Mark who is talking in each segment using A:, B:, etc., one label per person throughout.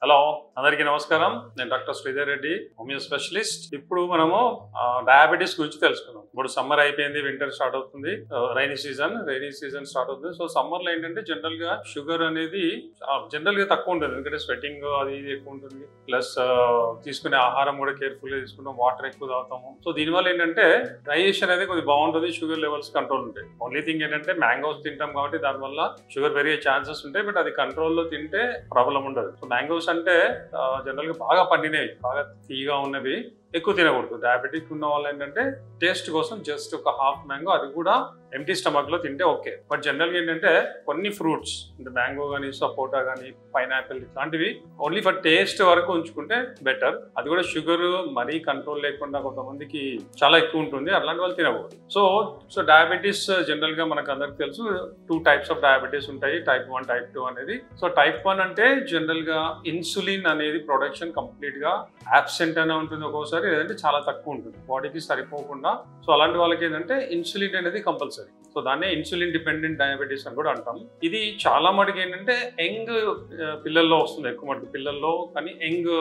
A: Hello అందరికీ నమస్కారం. నేను doctor Sridhar Reddy, homeo specialist. ఇప్పుడు మనము డయాబెటీస్ గురించి తెలుసుకుందాం. ఇప్పుడు సమ్మర్ అయిపోయింది, వింటర్ స్టార్ట్ అవుతుంది, రైనీ సీజన్ స్టార్ట్ అవుతుంది. సో సమ్మర్ లో ఏంటంటే జనరల్ గా షుగర్ అనేది జనరల్ గా తక్కువ ఉంటుంది, ఎందుకంటే స్వెట్టింగ్ అది ఇది ఎక్కువ ఉంటుంది. ప్లస్ తీసుకునే ఆహారం కూడా కేర్ఫుల్ గా తీసుకుంటాం, వాటర్ ఎక్కువ తాగుతాము. సో దీనివల్ల ఏంటంటే డైజెషన్ అనేది కొద్దిగా బాగుంటుంది, షుగర్ లెవెల్స్ కంట్రోల్ ఉంటాయి. ఓన్లీ థింగ్ ఏంటంటే మ్యాంగోస్ తింటాం కాబట్టి దానివల్ల షుగర్ పెరిగే ఛాన్సెస్ ఉంటాయి, బట్ అది కంట్రోల్లో తింటే ప్రాబ్లం ఉండదు. సో మ్యాంగోస్ అంటే జనరల్ గా బాగా పండినవి, బాగా తీయగా ఉన్నవి ఎక్కువ తినకూడదు. డయాబెటిక్ ఉన్న వాళ్ళు ఏంటంటే టేస్ట్ కోసం జస్ట్ ఒక హాఫ్ మ్యాంగో, అది కూడా ఎంటీ స్టమక్ లో తింటే ఓకే. బట్ జనరల్ గా ఏంటంటే కొన్ని ఫ్రూట్స్ అంటే మ్యాంగో కానీ, సపోటా కానీ, పైనాపిల్ ఇట్లాంటివి ఓన్లీ ఫర్ టేస్ట్ వరకు ఉంచుకుంటే బెటర్. అది కూడా షుగర్ మరీ కంట్రోల్ లేకుండా కొంతమందికి చాలా ఎక్కువ ఉంటుంది, అలాంటి వాళ్ళు తినకూడదు. సో డయాబెటీస్ జనరల్ గా మనకు అందరికి తెలుసు, 2 టైప్స్ ఆఫ్ డయాబెటీస్ ఉంటాయి, టైప్ 1, టైప్ 2 అనేది. సో టైప్ 1 అంటే జనరల్ గా ఇన్సులిన్ అనేది ప్రొడక్షన్ కంప్లీట్ గా అబ్సెంట్ అనే ఉంటుంది ఒక్కోసారి, లేదంటే చాలా తక్కువ ఉంటుంది, బాడీకి సరిపోకుండా. సో అలాంటి వాళ్ళకి ఏంటంటే ఇన్సులిన్ అనేది కంపల్సరీ. సో దాన్నే ఇన్సులిన్ డిపెండెంట్ డయాబెటీస్ అని కూడా అంటాం. ఇది చాలా మటుకు ఏంటంటే యంగ్ పిల్లల్లో వస్తుంది, ఎక్కువ మటుకు పిల్లల్లో, కానీ యంగ్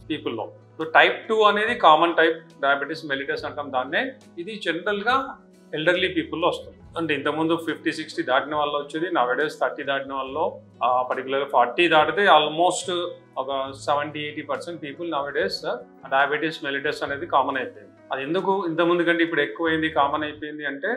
A: పీపుల్లో. సో టైప్ 2 అనేది కామన్ టైప్ డయాబెటీస్ మెలిటస్ అంటాం దాన్నే. ఇది జనరల్ గా ఎల్డర్లీ పీపుల్లో వస్తుంది. అంటే ఇంతకుముందు 50-60 దాటిన వాళ్ళు వచ్చేది, నవడేస్ 30 దాటిన వాళ్ళు, పర్టికులర్గా 40 దాటితే ఆల్మోస్ట్ ఒక 70-80% పీపుల్ నవడేస్ డయాబెటీస్ మెలిటస్ అనేది కామన్ అయిపోయింది. అది ఎందుకు ఇంతకుముందు కంటే ఇప్పుడు ఎక్కువైంది, కామన్ అయిపోయింది అంటే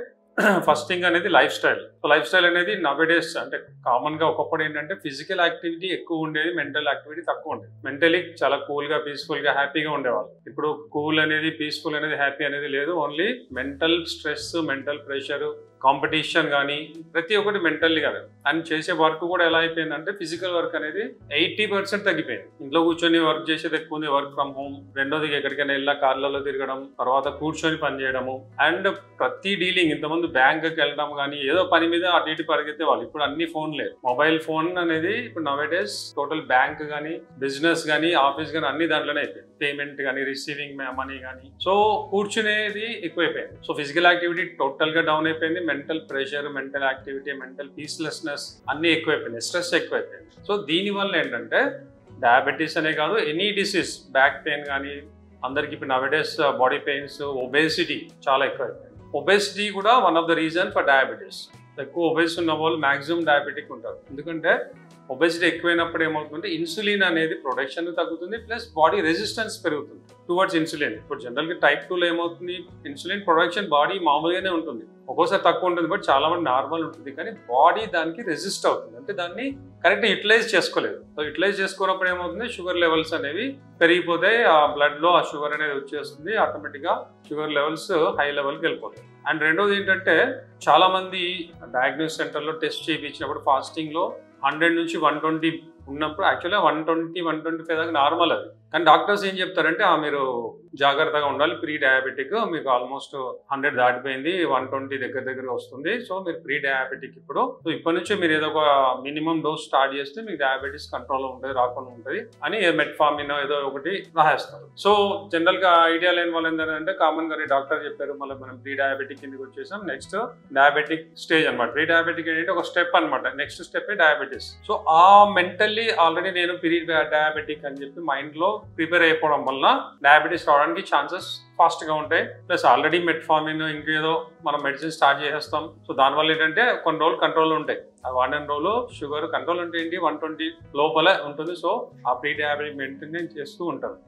A: ఫస్ట్ థింగ్ అనేది life style. So life style అనేది నవడేస్ అంటే కామన్ గా ఒకప్పుడు ఏంటంటే ఫిజికల్ యాక్టివిటీ ఎక్కువ ఉండేది, మెంటల్ యాక్టివిటీ తక్కువ ఉండేది. మెంటలీ చాలా కూల్ గా, పీస్ఫుల్ గా, హ్యాపీగా ఉండేవాళ్ళు. ఇప్పుడు కూల్ అనేది, పీస్ఫుల్ అనేది, హ్యాపీ అనేది లేదు. Only mental stress, mental pressure, competition కానీ ప్రతి ఒక్కటి మెంటల్లీ కదా. అండ్ చేసే వర్క్ కూడా ఎలా అయిపోయిందంటే ఫిజికల్ వర్క్ అనేది 80% తగ్గిపోయింది. ఇంట్లో కూర్చొని వర్క్ చేసేది ఎక్కువ ఉంది, వర్క్ ఫ్రమ్ హోమ్. రెండోది ఎక్కడికైనా వెళ్ళా కార్లలో తిరగడం, తర్వాత కూర్చొని పని చేయడము. అండ్ ప్రతి డీలింగ్, ఇంతకుముందు బ్యాంక్కి వెళ్ళడం కానీ ఏదో పని మీద అటు ఇటు పరిగెత్తే వాళ్ళు, ఇప్పుడు అన్ని ఫోన్లే. మొబైల్ ఫోన్ అనేది ఇప్పుడు నవేడేస్ టోటల్ బ్యాంక్ కానీ, బిజినెస్ కానీ, ఆఫీస్ కానీ అన్ని దాంట్లోనే అయిపోయింది. పేమెంట్ కానీ, రిసీవింగ్ మనీ కానీ. సో కూర్చునేది ఎక్కువైపోయింది. సో ఫిజికల్ యాక్టివిటీ టోటల్ గా డౌన్ అయిపోయింది. Mental pressure, mental activity, mental peacelessness అన్ని ఎక్కువైపోయింది, స్ట్రెస్ ఎక్కువైపోయింది. సో దీనివల్ల ఏంటంటే డయాబెటీస్ అనే కాదు, ఎనీ డిసీజ్, బ్యాక్ పెయిన్ కానీ అందరికి ఇప్పుడు నవేడేస్ బాడీ పెయిన్స్, ఒబేసిటీ చాలా ఎక్కువైపోయింది. ఒబేసిటీ కూడా one of the reason for diabetes. ఎక్కువ ఒబేస్ ఉన్న వాళ్ళు మాక్సిమం డయాబెటిక్ ఉంటారు. ఎందుకంటే ఒబేసిటీ ఎక్కువైనప్పుడు ఏమవుతుందంటే ఇన్సులిన్ అనేది ప్రొడక్షన్ తగ్గుతుంది, ప్లస్ బాడీ రెసిస్టెన్స్ పెరుగుతుంది టువర్డ్స్ ఇన్సులిన్. ఇప్పుడు జనరల్గా టైప్ 2లో ఏమవుతుంది, ఇన్సులిన్ ప్రొడక్షన్ బాడీ మామూలుగానే ఉంటుంది, ఒక్కోసారి తక్కువ ఉంటుంది, బట్ చాలా మంది నార్మల్ ఉంటుంది. కానీ బాడీ దానికి రెసిస్ట్ అవుతుంది, అంటే దాన్ని కరెక్ట్ యూటిలైజ్ చేసుకోలేదు. సో యూటిలైజ్ చేసుకున్నప్పుడు ఏమవుతుంది, షుగర్ లెవెల్స్ అనేవి పెరిగిపోతాయి, ఆ బ్లడ్ లో ఆ షుగర్ అనేది వచ్చేస్తుంది, ఆటోమేటిక్గా షుగర్ లెవెల్స్ హై లెవెల్కి వెళ్ళిపోతాయి. అండ్ రెండోది ఏంటంటే చాలా మంది డయాగ్నోస్ సెంటర్లో టెస్ట్ చేయించినప్పుడు ఫాస్టింగ్ లో 100 నుంచి 120 ఉన్నప్పుడు, యాక్చువల్గా 120-125 దాకా నార్మల్ అది. కానీ డాక్టర్స్ ఏం చెప్తారంటే మీరు జాగ్రత్తగా ఉండాలి, ప్రీ డయాబెటిక్, మీకు ఆల్మోస్ట్ 100 దాటిపోయింది, 120 దగ్గర వస్తుంది, సో మీరు ప్రీ డయాబెటిక్ ఇప్పుడు. సో ఇప్పటి నుంచి మీరు ఏదో ఒక మినిమం డోస్ స్టార్ట్ చేస్తే మీకు డయాబెటీస్ కంట్రోల్లో ఉంటుంది, రాకుండా ఉంటుంది అని మెట్ఫార్మిన్ ఏదో ఒకటి రాసేస్తారు. సో జనరల్ గా ఐడియా లేని వాళ్ళు ఏంటంటే కామన్ గా డాక్టర్ చెప్పారు, మళ్ళీ మనం ప్రీ డయాబెటిక్ కిందకి వచ్చేసాం, నెక్స్ట్ డయాబెటిక్ స్టేజ్ అనమాట. ప్రీ డయాబెటిక్ ఏంటంటే ఒక స్టెప్ అనమాట, నెక్స్ట్ స్టెప్ డయాబెటీస్. సో ఆ మెంటల్లీ ఆల్రెడీ నేను ప్రీ డయాబెటిక్ అని చెప్పి మైండ్ లో ప్రిపేర్ అయిపోవడం వల్ల డయాబెటీస్ రావడానికి ఛాన్సెస్ ఫాస్ట్ గా ఉంటాయి. ప్లస్ ఆల్రెడీ మెట్ఫార్మిన్ ఇంకేదో మనం మెడిసిన్ స్టార్ట్ చేసేస్తాం. సో దానివల్ల ఏంటంటే కొన్ని రోజులు కంట్రోల్ ఉంటాయి, ఆ 1 రోజులు షుగర్ కంట్రోల్ అంటే ఏంటి 120 లోపలే ఉంటుంది. సో ఆ ప్రీ డయాబెటిక్ మెయింటైన్ చేస్తూ ఉంటారు.